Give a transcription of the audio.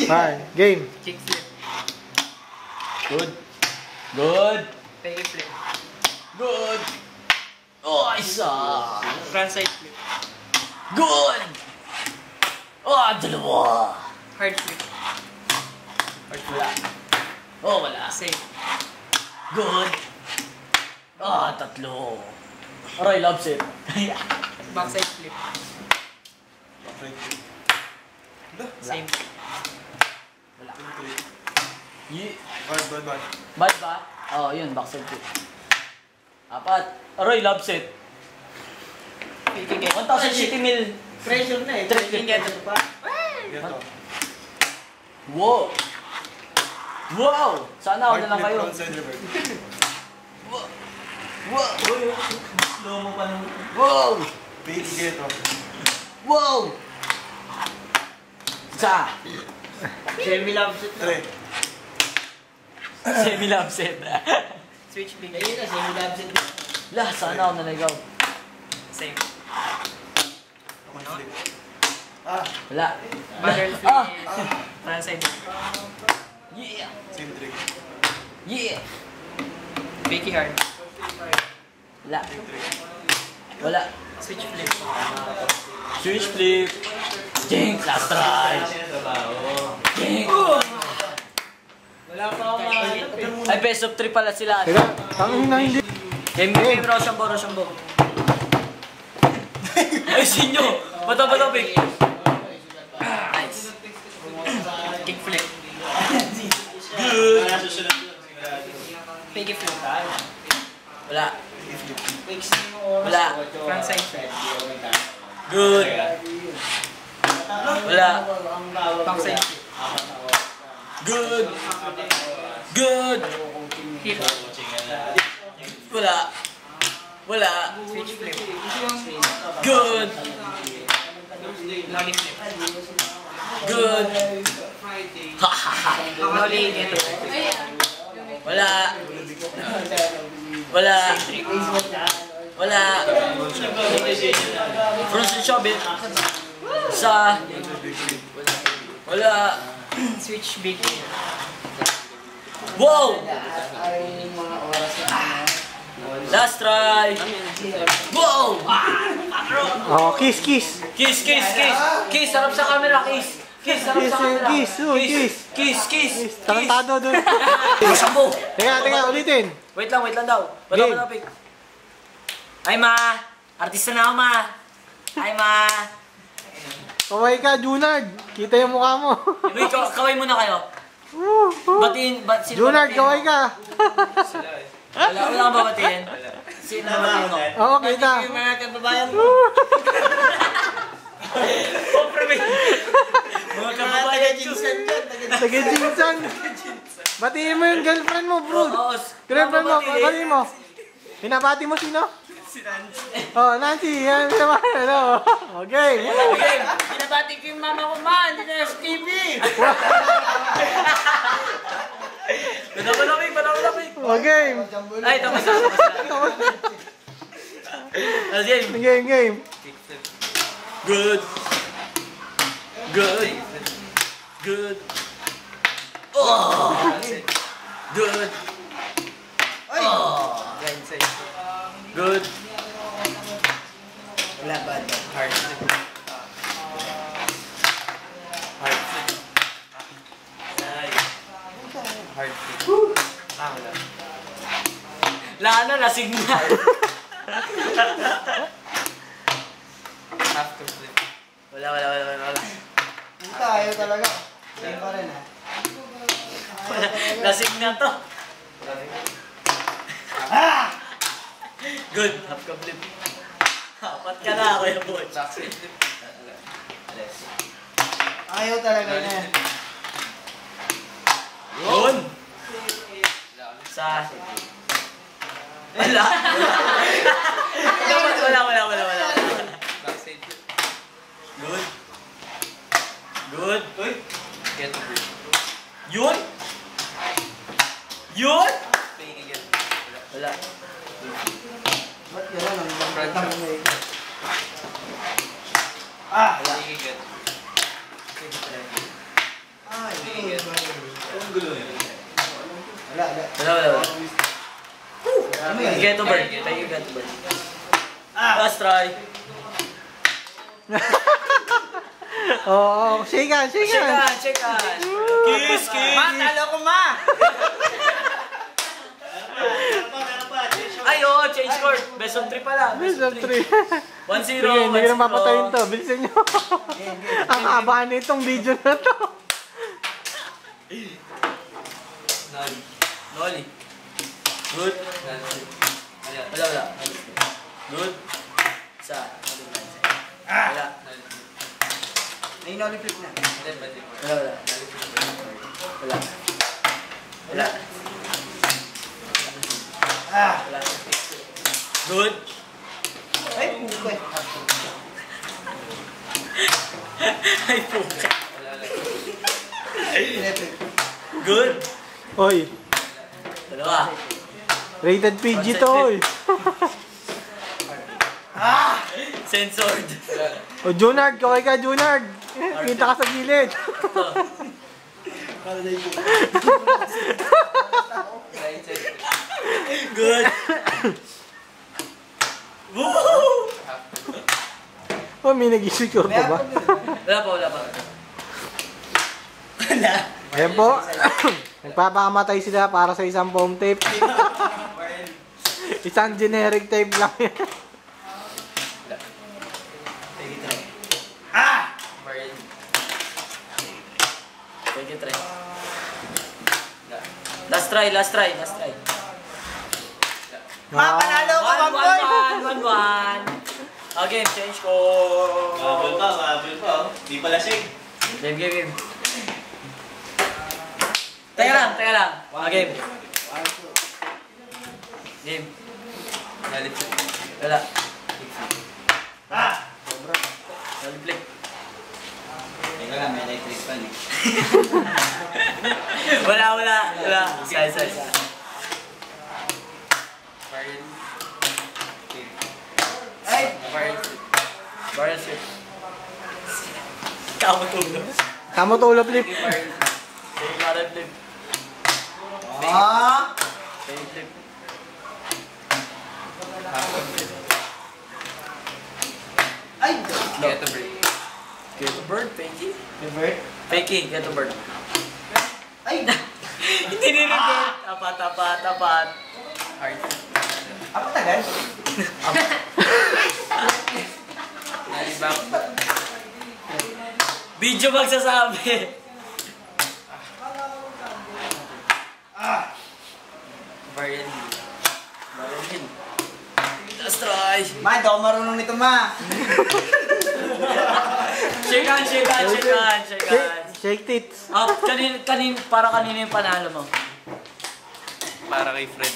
Hi, game. Kick flip. Good. Good. Peggy flip. Good. Oh, isa. Frontside flip. Good. Oh, dalawa. Hard flip. Wala. Oh, wala. Same. Good. Ah, tatlo. Aray, loves it. Backside flip. Same. Wala. Yeah. Bad. Bad ba? Oo, yun. Backside flip. Apat. Aray, loves it. You can get 1,080 mil. Pressure na eh. You can get it. Ito. Wow. Wow. Sana ako na lang kayo. Wow. Wow. Slow mo pa nung... Wow. Big ito. Wow. Isa. Semi-love set na. 3. Semi-loves it. Switch big. Ayun na, semi-love set na. Lah, sana ako naligaw. Same. Wala. Barrel flip. Ah. Frontside flip. Yeah. Same trick. Yeah. Peggy hard. Wala. Wala. Switch flip. Switch flip. Jinx, last try. Jinx. Wala pa ako mga... Ay, best of 3 pala sila. Teka, tangin na hindi. Game, Rochambeau. Ay, sinyo. Bato, Vic. Nice. Kick flip. Good. Peggy flip. Wala. Fix mo oras. Wala. Frontside flip. Good. Wala. Backside flip. Good. Good. Hip. Wala. Wala. Switch flip. Good. Nollie flip. Good. Ha ha ha. Nollie get it. Wala. Wala. Wala. Frozen shove it. Sa. Wala. Switch big. Wow! Ay, mga oras na. Last try. Wow! Oh, kiss. Kiss. Kiss, sarap sa camera, kiss. Kiss, sarap sa camera. Kiss. Tarantado doon. Rochambeau. Teka, ulitin. Wait lang daw. Game. Pick. Ay, ma. Artista na ako, ma. Ay, ma. Kaway ka, Junard. Kita yung mukha mo. Wait, kaway muna kayo. Batiin, sino Junard, babatiin kaway mo? ka. Wala kang babatiin. Sino babatiin mo? Oo, kita. Yung mga kababayan mo. Mga kababayan, Jinsan dyan. Taga-jinsan. Batiin mo yung girlfriend mo, bro. Oo. Girlfriend mo, batiin mo. Pinabati mo sino? Si Nancy. Oh, Nancy. Yan naman. Hello. Okay. Pinabati ko yung mama ko, ma. Hindi na sa TV. Panawalapik. Okay. Ay, tapos na. Game. Good. Oh. Good. Oh. Good. Wala ba? Hard flip. Hard flip. Wala. Lana, lasing na. Half to flip. Wala. Puta, ayaw talaga. Same pa rin, ha? Lasing na to. Good. Half ka flip. Apat ka na ako yung boy. Backside flip. Ayaw talaga niya. Yun. Sa... Wala. Backside flip. Good. Get the grip. Yun. Peggy get. Wala. Ba't gano'n? Ang Front bantang shot. mo eh. Peggy get. Ay. Wala. Wala. Ano yan? Get to bird. Thank you, get to bird. Last try. Oo, shake hands. Check on. Kiss. Talo ko, ma! Ay, change court. Best of 3 pala. Best of 3. 1-0. Sige, hindi ko na papatayin to. Bilisan nyo. Ang haba nitong video na to. Nolly. Good. Wala. Good. Isa. Wala. May nolly flip na. Wala. Wala. Good. Ay, puko eh. Ay, puka. Pinipig. Good. Oy, Dalawa. rated PG to, oy. Censored. O, Junard, okay ka, Junard. Kita ka sa gilid. Good. Woo! Oh, may nag-secure pa ba? Wala pa. Ayan po. Nagpapakamatay sila para sa isang foam tape. Isang generic tape lang yan. Thank you, try. Last try. Ma, panalo ko, Bamboy! 1-1. Okay, change ko. Mabul pa. Di pala shake. Game. Teka lang. Game. Wala. Naliplik. Teka lang, may electric pan eh. Wala. Say. Ay! Barrel ship. Kamutulog. Tama to, ulo flip. Barrel flip. Ah! Barrel flip. Ay! Get to break. Get to bird, fakey. Revert? Fakey, get to bird. Ay! Hindi nilibig. Tapat. Hard. Apa tagal? Nalibak. Video magsasabi. Variant. Let's try. Ma, hindi ako marunong nito, ma. Shake hands. Shake tits. Para kanina yung panalo mo. Para kay Fred.